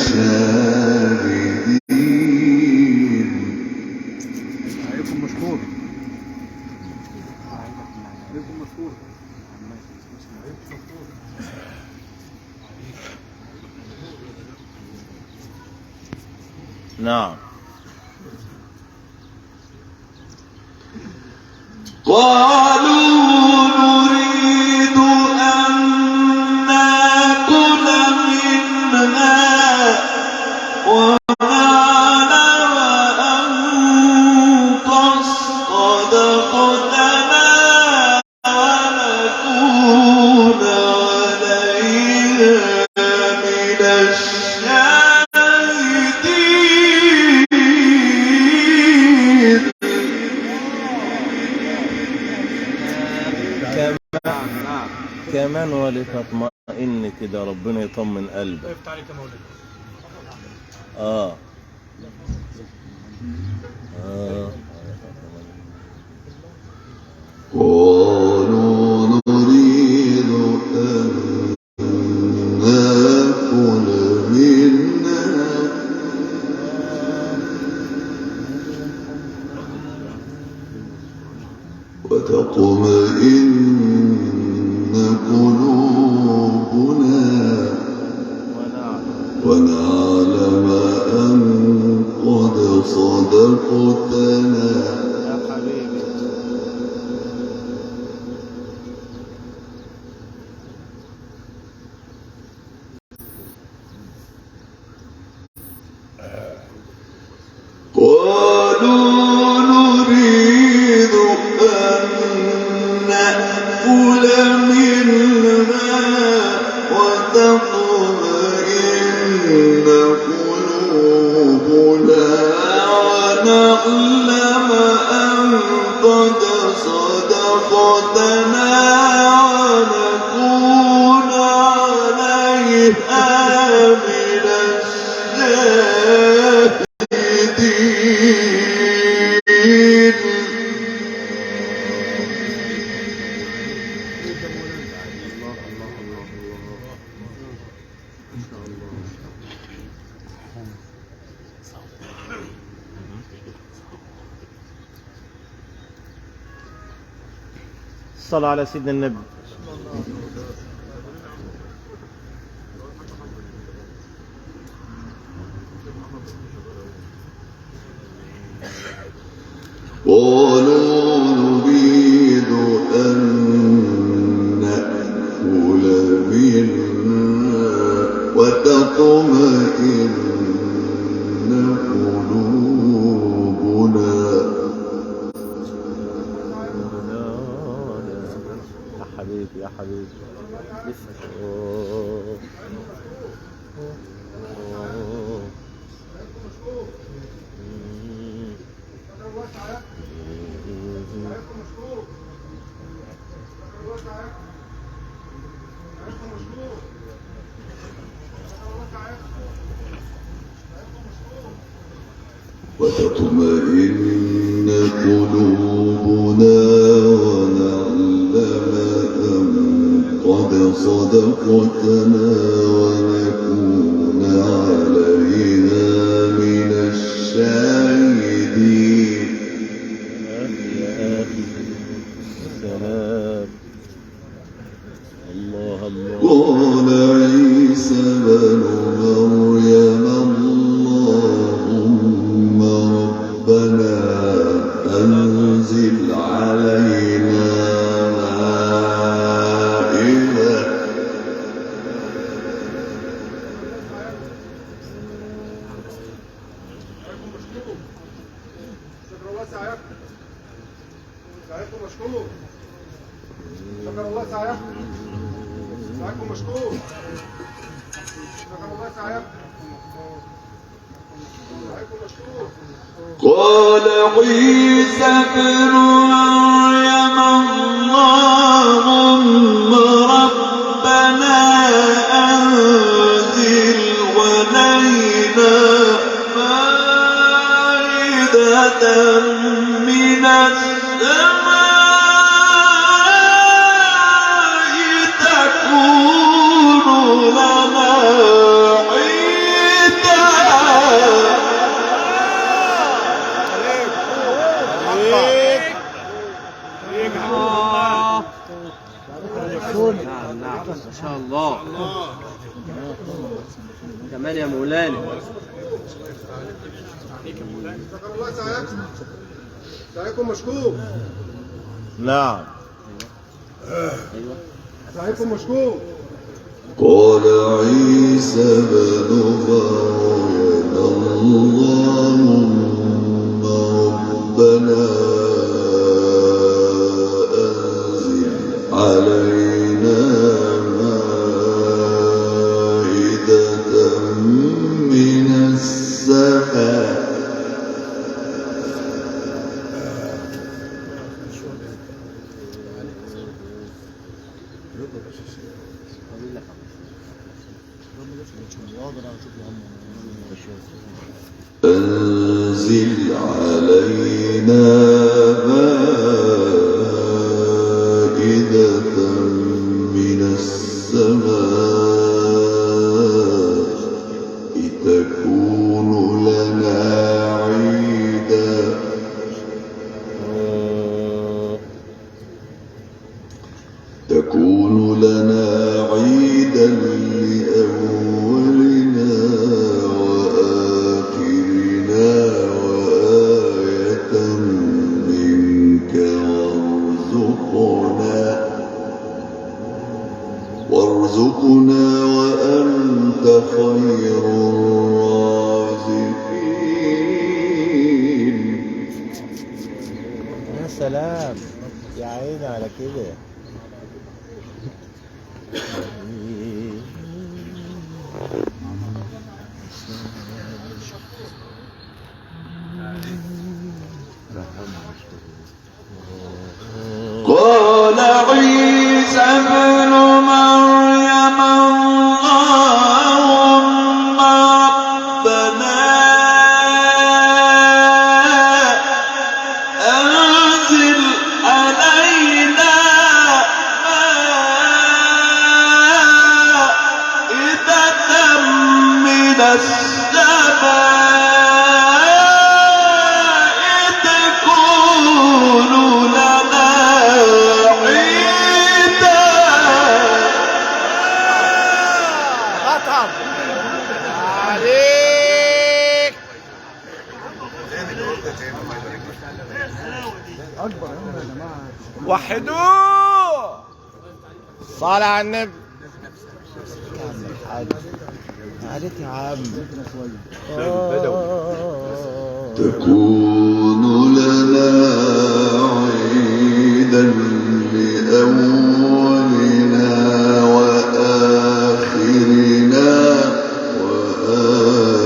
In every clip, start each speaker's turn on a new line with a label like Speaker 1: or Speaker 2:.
Speaker 1: الشاهدين.
Speaker 2: عليكم مشكور. عليكم مشكور.
Speaker 3: نعم.
Speaker 1: قالوا نريد أن نأكل منها ونعلم أن قد صدقتنا ونكون عليها من الشاهدين.
Speaker 3: كمان ولتطمئن كده ربنا يطمن قلبك.
Speaker 2: وقفت عليك يا مولانا.
Speaker 1: قالوا نريد أن نأكل منها وتطمئن قلوبنا ونعلم أن قد صدقتنا.
Speaker 3: يا حبيبي
Speaker 1: قالوا نريد أن نأكل منها وتطمئن قلوبنا ونعلم أن قد صدقتنا ونكون عليها من الشاهدين.
Speaker 3: الصلاة على سيدنا النبي.
Speaker 1: قالوا نريد أن نأكل منها وتطمئن قلوبنا.
Speaker 3: يا حبيبي يا حبيبي لسه
Speaker 1: وتطمئن قلوبنا ونعلم أن قد صدقتنا ونكون عليها من الشاهدين.
Speaker 3: يا أخي سلام. الله الله.
Speaker 1: قال عيسى بن مريم اللهم ربنا أنزل علينا مائدة
Speaker 2: شكر الله سعيكم. سعيكم مشكور. شكر الله سعيكم. سعيكم مشكور. شكر الله سعيكم. سعيكم مشكور.
Speaker 1: قال عيسى بن مريم اللهم ربنا أنزل علينا مائدة من السماء تكون لنا عيدا
Speaker 4: كمان يا مولانا.
Speaker 2: شكر الله سعيكم. سعيكم مشكور.
Speaker 3: نعم.
Speaker 4: ايوه
Speaker 2: سعيكم مشكور.
Speaker 1: قال عيسى بن مريم اللهم ربنا أنزل علينا مائدة من السماء أنزل علينا مائدة من السماء لتكون لنا عيدا لأولنا وآخرنا وآية منك وارزقنا وأنت خير الرازقين.
Speaker 3: يا سلام، يا عيني على كده.
Speaker 1: قال عيسى ابن مريم اللهم ربنا أنزل علينا مائدة من السماء تكون لنا عيدا.
Speaker 3: أطعم عليك. وحدوه. صلاة على النبي. يا عم الحاج عليك يا عم.
Speaker 1: تكون لنا عيدا لأولنا وآخرنا وآية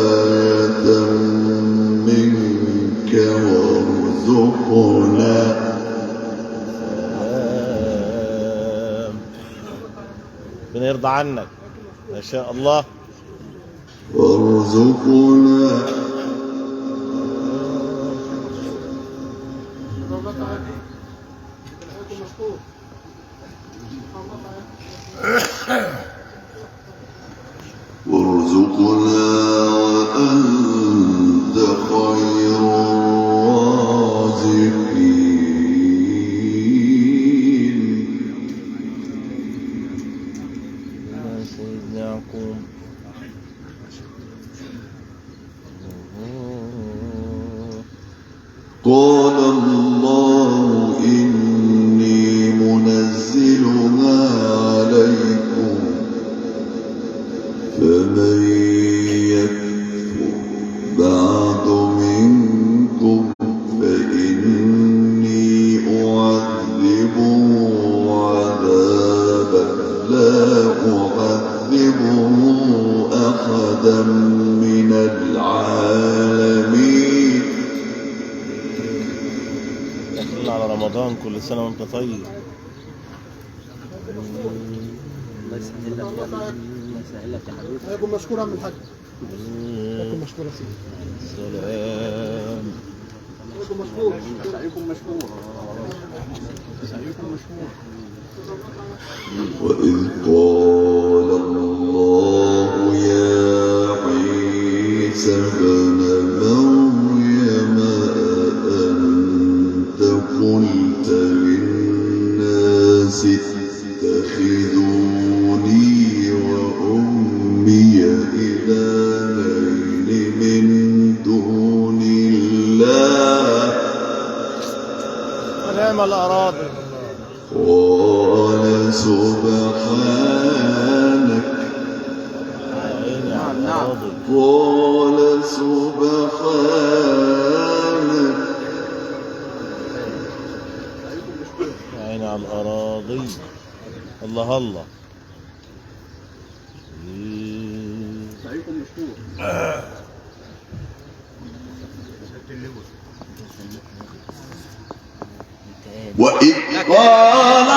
Speaker 1: منك وارزقنا
Speaker 3: ربنا يرضى عنك ما شاء الله.
Speaker 1: وارزقنا
Speaker 2: سعيكم مشكور.
Speaker 1: وارزقنا وأنت خير الرازقين.
Speaker 3: يا سيدنا يعقوب.
Speaker 1: قال الله إني منزلها عليكم فمن يكفر بعد منكم فإني أعذبه عذابا لا أعذبه أحدا من العالمين.
Speaker 3: داخلين على رمضان، كل سنة وانت طيب.
Speaker 4: الله يسهل لك يا ابني. الله يسهل لك يا حبيبي.
Speaker 2: سعيكم مشكور يا عم الحاج. سعيكم مشكور يا سيدي.
Speaker 3: سلام.
Speaker 2: سعيكم مشكور.
Speaker 4: سعيكم مشكور. سعيكم مشكور.
Speaker 1: وإذ قال الله يا عيسى ابن مريم أأنت قلت للناس اتخذوني وأمي إلهين
Speaker 3: نعم الأراضي.
Speaker 1: قال سبحانك
Speaker 3: نعم الأراضي.
Speaker 1: قال سبحانك
Speaker 3: يا عيني على الأراضي. الله الله.
Speaker 2: سعيكم مشكور.
Speaker 1: وإذ قال